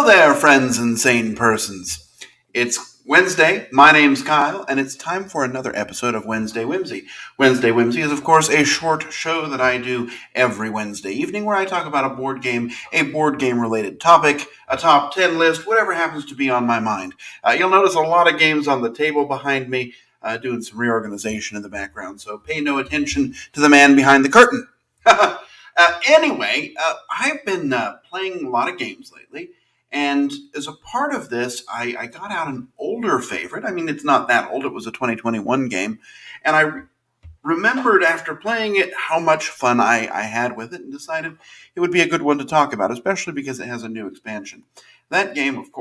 there, friends and sane persons. It's Wednesday. My name's Kyle, and it's time for another episode of Wednesday Whimsy. Wednesday Whimsy is, of course, a short show that I do every Wednesday evening where I talk about a board game related topic, a top 10 list, whatever happens to be on my mind. You'll notice a lot of games on the table behind me, doing some reorganization in the background, so pay no attention to the man behind the curtain. I've been playing a lot of games lately. And as a part of this, I got out an older favorite. I mean, it's not that old. It was a 2021 game. And I remembered after playing it how much fun I had with it and decided it would be a good one to talk about, especially because it has a new expansion. That game, of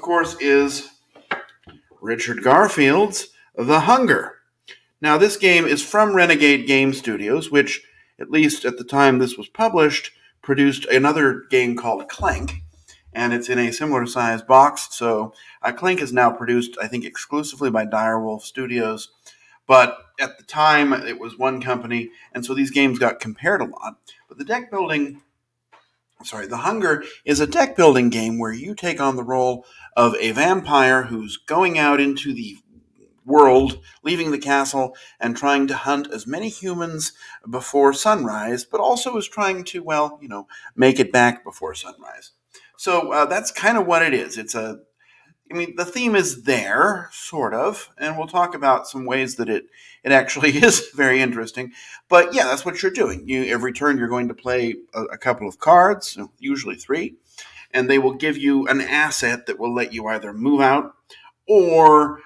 course, is Richard Garfield's The Hunger. Now, this game is from Renegade Game Studios, which, at least at the time this was published, produced another game called Clank, and it's in a similar size box. So Clank is now produced, I think, exclusively by Direwolf Studios. But at the time, it was one company, and so these games got compared a lot. But The Hunger is a deck building game where you take on the role of a vampire who's going out into the world, leaving the castle, and trying to hunt as many humans before sunrise, but also is trying to, make it back before sunrise. So that's kind of what it is. The theme is there, sort of, and we'll talk about some ways that it actually is very interesting. But yeah, that's what you're doing. Every turn you're going to play a couple of cards, usually 3, and they will give you an asset that will let you either move out or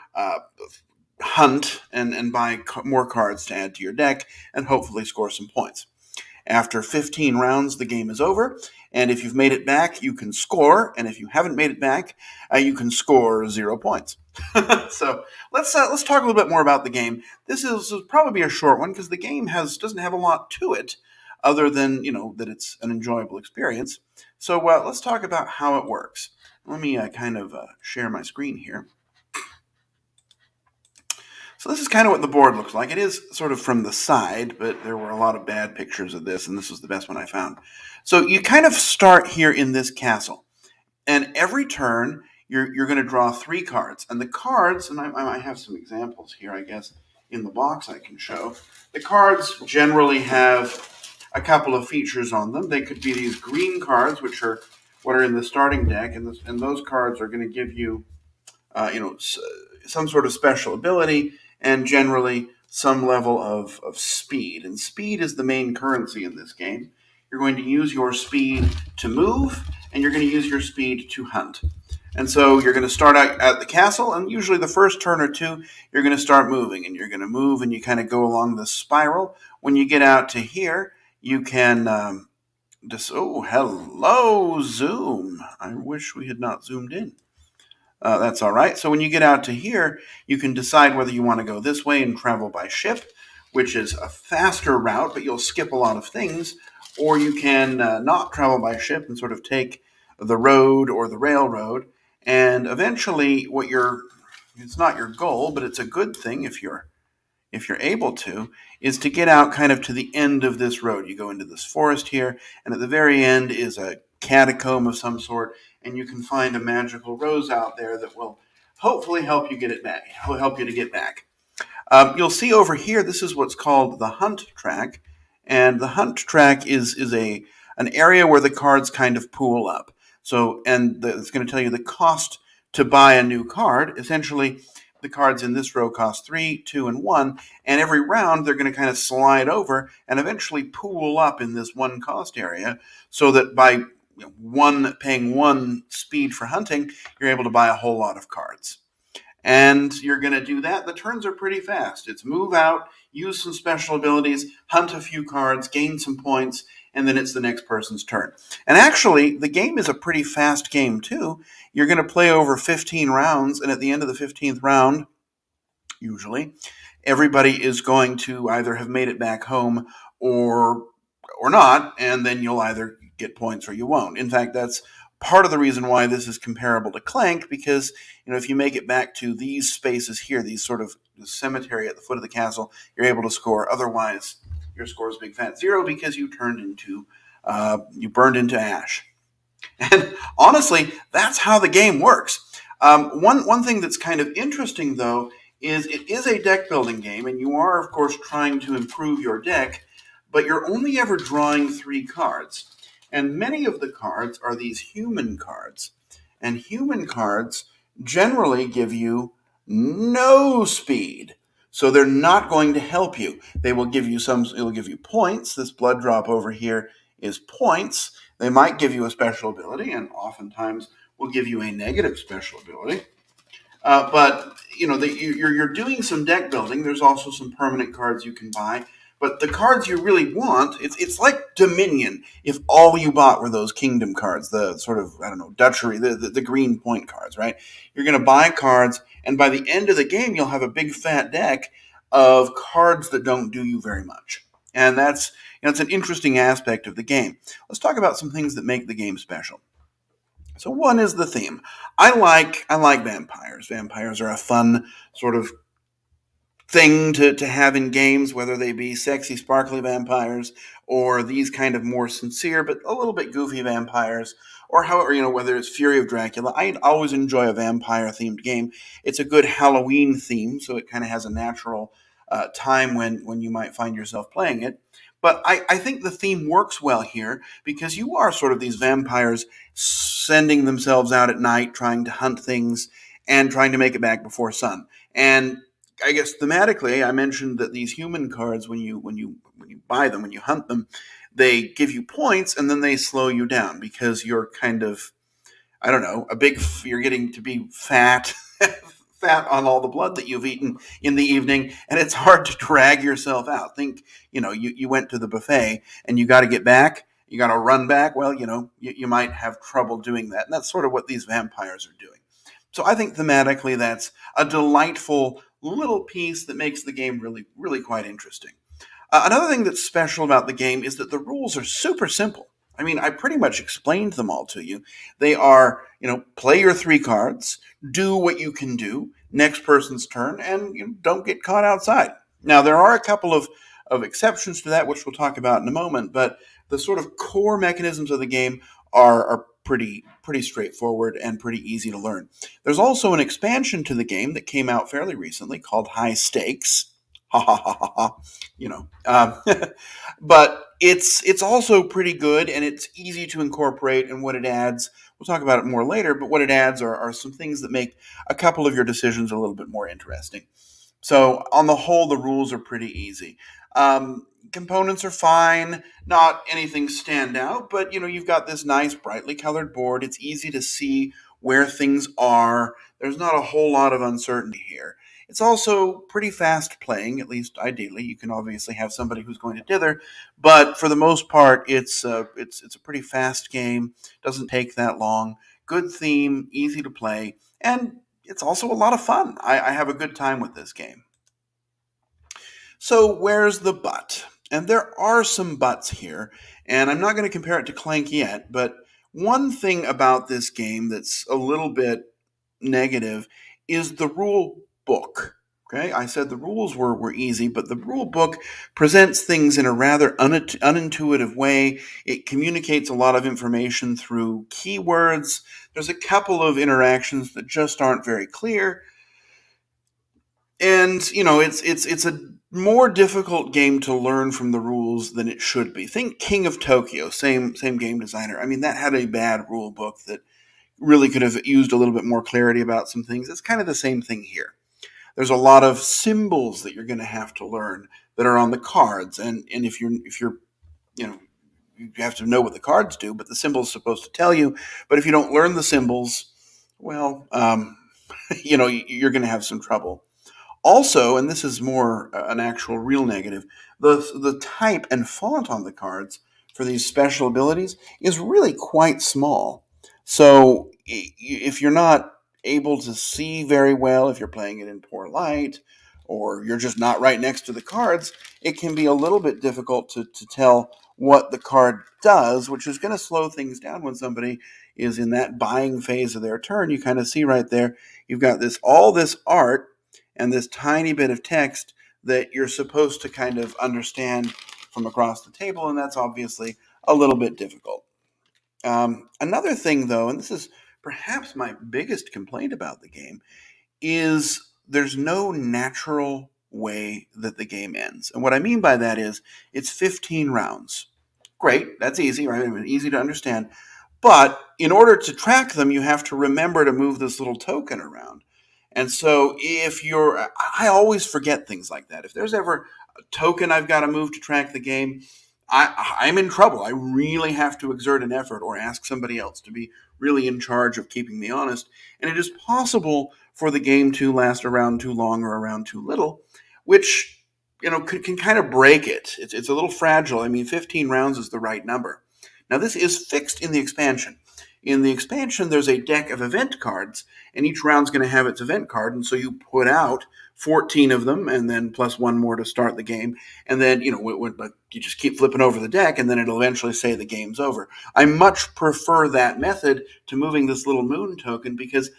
hunt and buy more cards to add to your deck and hopefully score some points. After 15 rounds, the game is over, and if you've made it back, you can score, and if you haven't made it back, you can score 0 points. So let's talk a little bit more about the game. This is probably a short one because the game doesn't have a lot to it, other than that it's an enjoyable experience. So let's talk about how it works. Let me share my screen here. So this is kind of what the board looks like. It is sort of from the side, but there were a lot of bad pictures of this, and this was the best one I found. So you kind of start here in this castle, and every turn you're going to draw 3 cards. And the cards, and I might have some examples here, I guess, in the box I can show. The cards generally have a couple of features on them. They could be these green cards, which are what are in the starting deck, and those cards are going to give you, some sort of special ability, and generally some level of speed. And speed is the main currency in this game. You're going to use your speed to move, and you're going to use your speed to hunt. And so you're going to start out at the castle, and usually the first turn or 2, you're going to start moving, and you're going to move, and you kind of go along the spiral. When you get out to here, you can hello, Zoom. I wish we had not zoomed in. That's all right. So when you get out to here, you can decide whether you want to go this way and travel by ship, which is a faster route, but you'll skip a lot of things, or you can not travel by ship and sort of take the road or the railroad. And eventually, it's not your goal, but it's a good thing if you're able to, is to get out kind of to the end of this road. You go into this forest here, and at the very end is a catacomb of some sort, and you can find a magical rose out there that will hopefully help you get it back. Help you to get back. You'll see over here, this is what's called the hunt track, and the hunt track is an area where the cards kind of pool up. So, it's going to tell you the cost to buy a new card. Essentially, the cards in this row cost 3, 2, and 1, and every round they're going to kind of slide over and eventually pool up in this one cost area, so that by paying 1 speed for hunting, you're able to buy a whole lot of cards. And you're going to do that. The turns are pretty fast. It's move out, use some special abilities, hunt a few cards, gain some points, and then it's the next person's turn. And actually, the game is a pretty fast game, too. You're going to play over 15 rounds, and at the end of the 15th round, usually, everybody is going to either have made it back home or not, and then you'll either get points or you won't. In fact, that's part of the reason why this is comparable to Clank, because if you make it back to these spaces here, these sort of cemetery at the foot of the castle, you're able to score. Otherwise, your score is big fat 0 because you burned into ash. And honestly, that's how the game works. One thing that's kind of interesting, though, is it is a deck building game, and you are, of course, trying to improve your deck, but you're only ever drawing three cards. And many of the cards are these human cards. And human cards generally give you no speed. So they're not going to help you. They will give you it'll give you points. This blood drop over here is points. They might give you a special ability, and oftentimes will give you a negative special ability. But you're doing some deck building. There's also some permanent cards you can buy. But the cards you really want, it's like Dominion. If all you bought were those Kingdom cards, the sort of Dutchery, the green point cards, right? You're going to buy cards, and by the end of the game, you'll have a big fat deck of cards that don't do you very much, and that's it's an interesting aspect of the game. Let's talk about some things that make the game special. So one is the theme. I like vampires. Vampires are a fun sort of thing to have in games, whether they be sexy, sparkly vampires or these kind of more sincere but a little bit goofy vampires, or however, whether it's Fury of Dracula. I always enjoy a vampire themed game. It's a good Halloween theme, so it kind of has a natural time when you might find yourself playing it. But I think the theme works well here because you are sort of these vampires sending themselves out at night, trying to hunt things and trying to make it back before sun. And I guess thematically, I mentioned that these human cards, when you buy them, when you hunt them, they give you points and then they slow you down because you're kind of, I don't know, you're getting to be fat, fat on all the blood that you've eaten in the evening, and it's hard to drag yourself out. Think, you went to the buffet and you got to get back, you got to run back. Well, you might have trouble doing that, and that's sort of what these vampires are doing. So I think thematically that's a delightful little piece that makes the game really, really quite interesting. Another thing that's special about the game is that the rules are super simple. I mean, I pretty much explained them all to you. They are, play your three cards, do what you can do, next person's turn, and don't get caught outside. Now, there are a couple of exceptions to that, which we'll talk about in a moment, but the sort of core mechanisms of the game are pretty straightforward and pretty easy to learn. There's also an expansion to the game that came out fairly recently called High Stakes. Ha ha ha ha ha. But it's also pretty good and it's easy to incorporate. And what it adds, we'll talk about it more later. But what it adds are some things that make a couple of your decisions a little bit more interesting. So on the whole, the rules are pretty easy. Components are fine, not anything stand out, but you've got this nice brightly colored board. It's easy to see where things are. There's not a whole lot of uncertainty here. It's also pretty fast playing, at least ideally. You can obviously have somebody who's going to dither, but for the most part, it's a pretty fast game. Doesn't take that long. Good theme, easy to play, and it's also a lot of fun. I have a good time with this game. So where's the but? And there are some buts here, and I'm not going to compare it to Clank yet, but one thing about this game that's a little bit negative is the rule book. Okay, I said the rules were easy, but the rule book presents things in a rather unintuitive way. It communicates a lot of information through keywords. There's a couple of interactions that just aren't very clear, and it's a more difficult game to learn from the rules than it should be. Think King of Tokyo, same game designer. I mean, that had a bad rule book that really could have used a little bit more clarity about some things. It's kind of the same thing here. There's a lot of symbols that you're going to have to learn that are on the cards, and if you're you know you have to know what the cards do, but the symbol's supposed to tell you. But if you don't learn the symbols, well, you're going to have some trouble. Also, and this is more an actual real negative, the type and font on the cards for these special abilities is really quite small. So if you're not able to see very well, if you're playing it in poor light, or you're just not right next to the cards, it can be a little bit difficult to tell what the card does, which is going to slow things down when somebody is in that buying phase of their turn. You kind of see right there, you've got all this art and this tiny bit of text that you're supposed to kind of understand from across the table, and that's obviously a little bit difficult. Another thing, though, and this is perhaps my biggest complaint about the game, is there's no natural way that the game ends. And what I mean by that is it's 15 rounds. Great, that's easy, right? I mean, easy to understand. But in order to track them, you have to remember to move this little token around. And so if you're, I always forget things like that. If there's ever a token I've got to move to track the game, I'm in trouble. I really have to exert an effort or ask somebody else to be really in charge of keeping me honest. And it is possible for the game to last around too long or around too little, which can kind of break it. It's a little fragile. I mean, 15 rounds is the right number. Now, this is fixed in the expansion. In the expansion, there's a deck of event cards, and each round's going to have its event card. And so you put out 14 of them, and then plus one more to start the game. And then, you just keep flipping over the deck, and then it'll eventually say the game's over. I much prefer that method to moving this little moon token because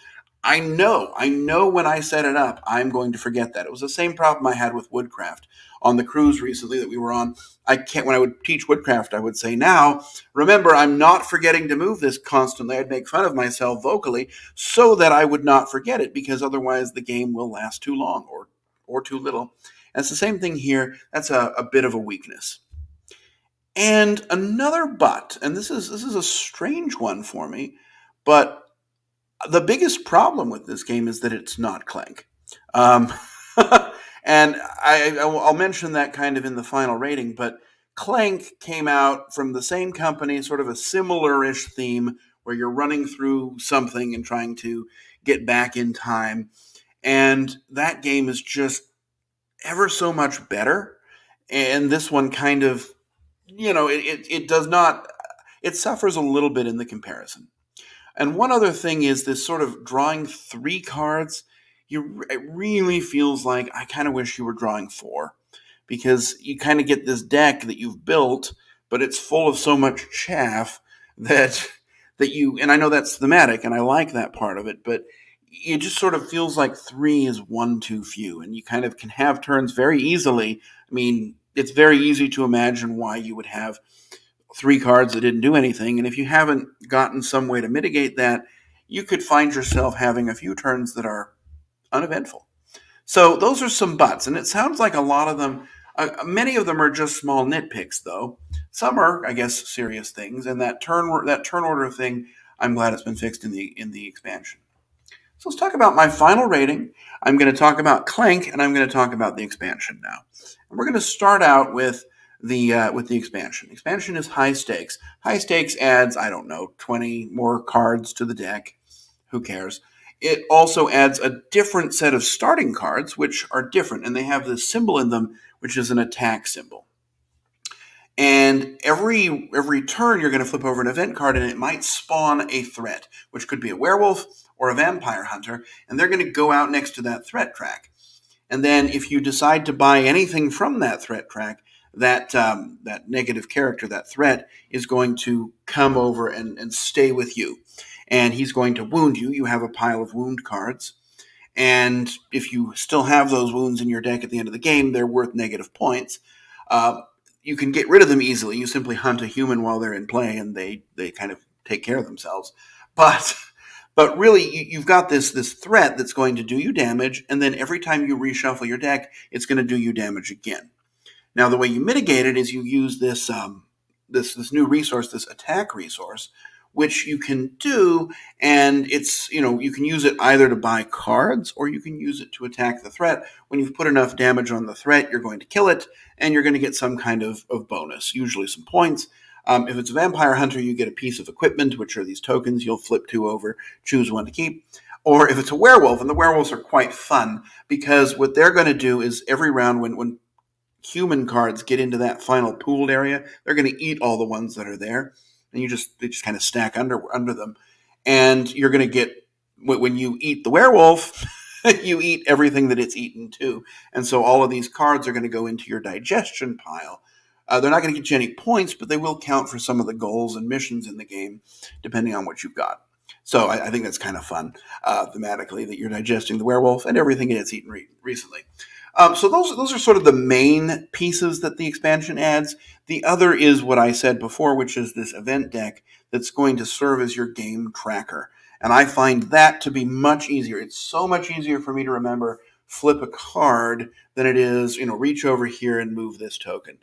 I know when I set it up, I'm going to forget that. It was the same problem I had with woodcraft on the cruise recently that we were on. When I would teach woodcraft, I would say, now, remember, I'm not forgetting to move this constantly. I'd make fun of myself vocally so that I would not forget it because otherwise the game will last too long or too little. And it's the same thing here. That's a bit of a weakness. And another but, and this is a strange one for me, but the biggest problem with this game is that it's not Clank. Um, and I'll mention that kind of in the final rating, but Clank came out from the same company, sort of a similar-ish theme, where you're running through something and trying to get back in time. And that game is just ever so much better. And this one kind of, it does not, it suffers a little bit in the comparison. And one other thing is this sort of drawing three cards. It really feels like I kind of wish you were drawing four because you kind of get this deck that you've built, but it's full of so much chaff and I know that's thematic and I like that part of it, but it just sort of feels like three is one too few, and you kind of can have turns very easily. I mean, it's very easy to imagine why you would have three cards that didn't do anything. And if you haven't gotten some way to mitigate that, you could find yourself having a few turns that are uneventful. So those are some buts. And it sounds like a lot of them, many of them are just small nitpicks, though. Some are, I guess, serious things. And that turn order thing, I'm glad it's been fixed in the expansion. So let's talk about my final rating. I'm going to talk about Clank, and I'm going to talk about the expansion now. And we're going to start out with the expansion. Expansion is high stakes. High stakes adds, I don't know, 20 more cards to the deck. Who cares? It also adds a different set of starting cards, which are different, and they have this symbol in them, which is an attack symbol. And every turn, you're going to flip over an event card, and it might spawn a threat, which could be a werewolf or a vampire hunter, and they're going to go out next to that threat track. And then if you decide to buy anything from that threat track, that negative character, that threat, is going to come over and stay with you. And he's going to wound you. You have a pile of wound cards. And if you still have those wounds in your deck at the end of the game, they're worth negative points. You can get rid of them easily. You simply hunt a human while they're in play, and they kind of take care of themselves. But really, you've got this threat that's going to do you damage, and then every time you reshuffle your deck, it's going to do you damage again. Now, the way you mitigate it is you use this new resource, this attack resource, which you can do, and it's, you can use it either to buy cards or you can use it to attack the threat. When you've put enough damage on the threat, you're going to kill it, and you're going to get some kind of bonus, usually some points. If it's a vampire hunter, you get a piece of equipment, which are these tokens. You'll flip two over, choose one to keep. Or if it's a werewolf, and the werewolves are quite fun, because what they're going to do is every round when human cards get into that final pooled area, they're going to eat all the ones that are there, and they just kind of stack under them. And you're going to get, when you eat the werewolf, you eat everything that it's eaten too. And so all of these cards are going to go into your digestion pile. They're not going to get you any points, but they will count for some of the goals and missions in the game, depending on what you've got. So I think that's kind of fun, thematically, that you're digesting the werewolf and everything it's eaten recently. So those are sort of the main pieces that the expansion adds. The other is what I said before, which is this event deck that's going to serve as your game tracker. And I find that to be much easier. It's so much easier for me to remember flip a card than it is, reach over here and move this token.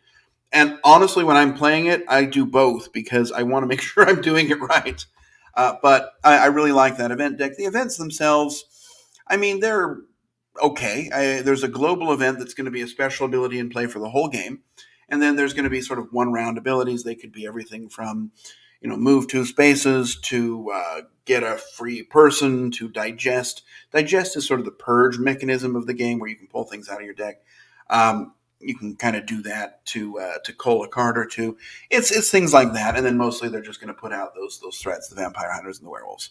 And honestly, when I'm playing it, I do both because I want to make sure I'm doing it right. But I really like that event deck. The events themselves, I mean, they're okay. There's a global event that's going to be a special ability in play for the whole game. And then there's going to be sort of one round abilities. They could be everything from, move two spaces to get a free person to digest. Digest is sort of the purge mechanism of the game where you can pull things out of your deck. You can kind of do that to cull a card or two. It's things like that, and then mostly they're just going to put out those threats, the vampire hunters and the werewolves.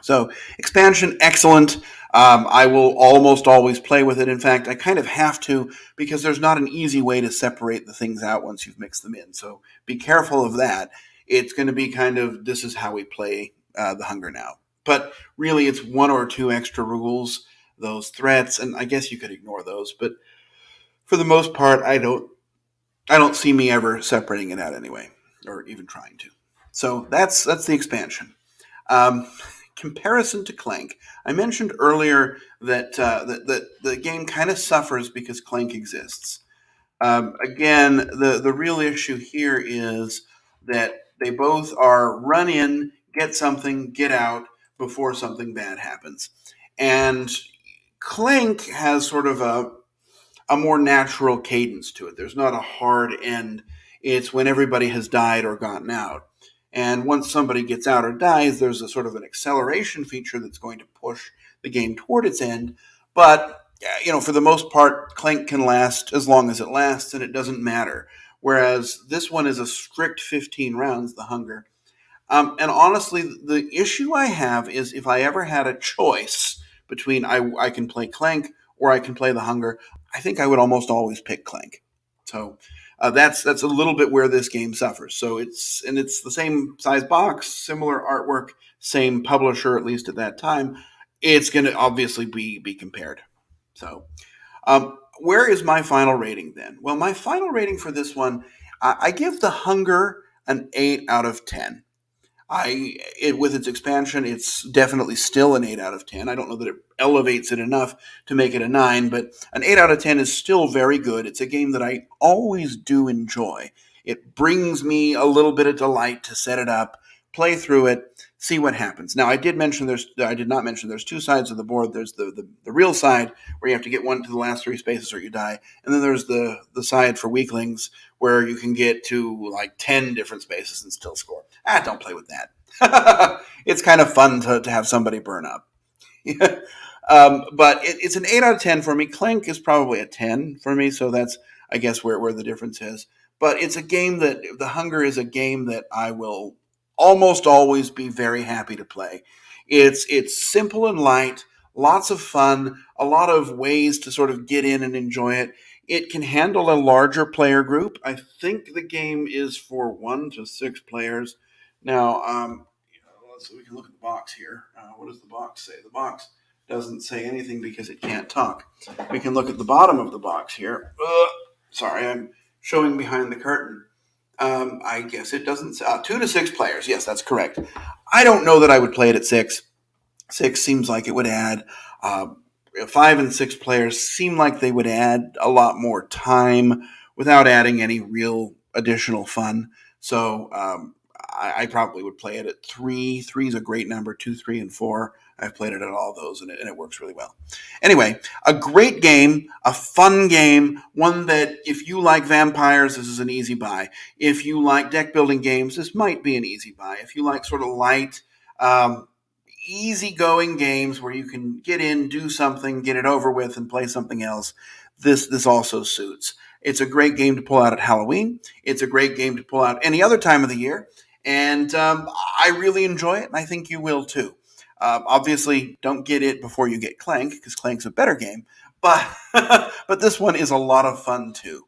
So expansion, excellent. I will almost always play with it. In fact, I kind of have to because there's not an easy way to separate the things out once you've mixed them in. So be careful of that. It's going to be kind of this is how we play the Hunger now. But really, it's one or two extra rules, those threats, and I guess you could ignore those. But for the most part, I don't see me ever separating it out anyway, or even trying to. So that's the expansion. Um, Comparison to Clank, I mentioned earlier that the game kind of suffers because Clank exists. Again, the real issue here is that they both are run in, get something, get out before something bad happens, and Clank has sort of a more natural cadence to it. There's not a hard end. It's when everybody has died or gotten out. And once somebody gets out or dies, there's a sort of an acceleration feature that's going to push the game toward its end. But, for the most part, Clank can last as long as it lasts, and it doesn't matter. Whereas this one is a strict 15 rounds, the Hunger. And honestly, the issue I have is if I ever had a choice between I can play Clank or I can play the Hunger, I think I would almost always pick Clank. So that's a little bit where this game suffers. So it's the same size box, similar artwork, same publisher at least at that time. It's going to obviously be compared. So where is my final rating then? Well, my final rating for this one, I give the Hunger an 8 out of 10. With its expansion, it's definitely still an 8 out of 10. I don't know that it elevates it enough to make it a 9, but an 8 out of 10 is still very good. It's a game that I always do enjoy. It brings me a little bit of delight to set it up, play through it, see what happens. Now, I did not mention there's two sides of the board. There's the real side where you have to get one to the last three spaces or you die, and then there's the side for weaklings where you can get to like 10 different spaces and still score. Don't play with that. It's kind of fun to have somebody burn up. But it's an 8 out of 10 for me. Clank is probably a 10 for me, so that's, I guess, where the difference is. But it's a game the Hunger is a game that I will almost always be very happy to play. It's simple and light, lots of fun, a lot of ways to sort of get in and enjoy it. It can handle a larger player group. I think the game is for 1 to 6 players. Now, we can look at the box here. What does the box say? The box doesn't say anything because it can't talk. We can look at the bottom of the box here. Sorry, I'm showing behind the curtain. I guess it doesn't say 2 to 6 players. Yes, that's correct. I don't know that I would play it at 6. 6 seems like it would add. 5 and 6 players seem like they would add a lot more time without adding any real additional fun. So I probably would play it at 3. 3 is a great number. 2, 3, and 4. I've played it at all those, and it works really well. Anyway, a great game, a fun game, one that if you like vampires, this is an easy buy. If you like deck building games, this might be an easy buy. If you like sort of light, easygoing games where you can get in, do something, get it over with, and play something else, this also suits. It's a great game to pull out at Halloween. It's a great game to pull out any other time of the year. And I really enjoy it, and I think you will too. Obviously, don't get it before you get Clank, because Clank's a better game. But but this one is a lot of fun too.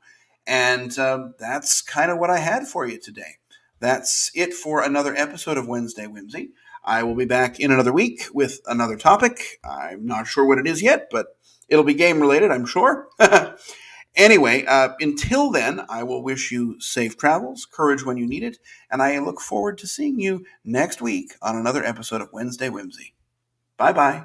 And that's kind of what I had for you today. That's it for another episode of Wednesday Whimsy. I will be back in another week with another topic. I'm not sure what it is yet, but It'll be game related, I'm sure. Anyway, until then, I will wish you safe travels, courage when you need it, and I look forward to seeing you next week on another episode of Wednesday Whimsy. Bye bye.